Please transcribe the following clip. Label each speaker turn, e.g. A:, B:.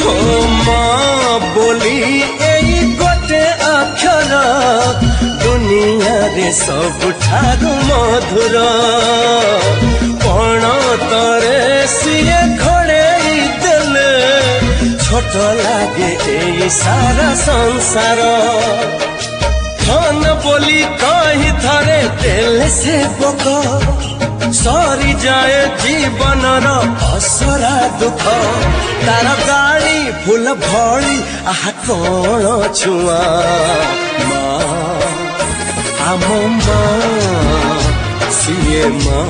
A: हो माँ बोली एई गोटे अक्षर दुनिया रे सबुठारु मधुर पण तरे सिए घोड़े देले छोट लागे एई सारा संसार धन बोली कही थरे देले से बक सरी जाए जीवन असरा दुख तार गाड़ी फूल भड़ी आह कौन छुआ माँ आम माँ सीए माँ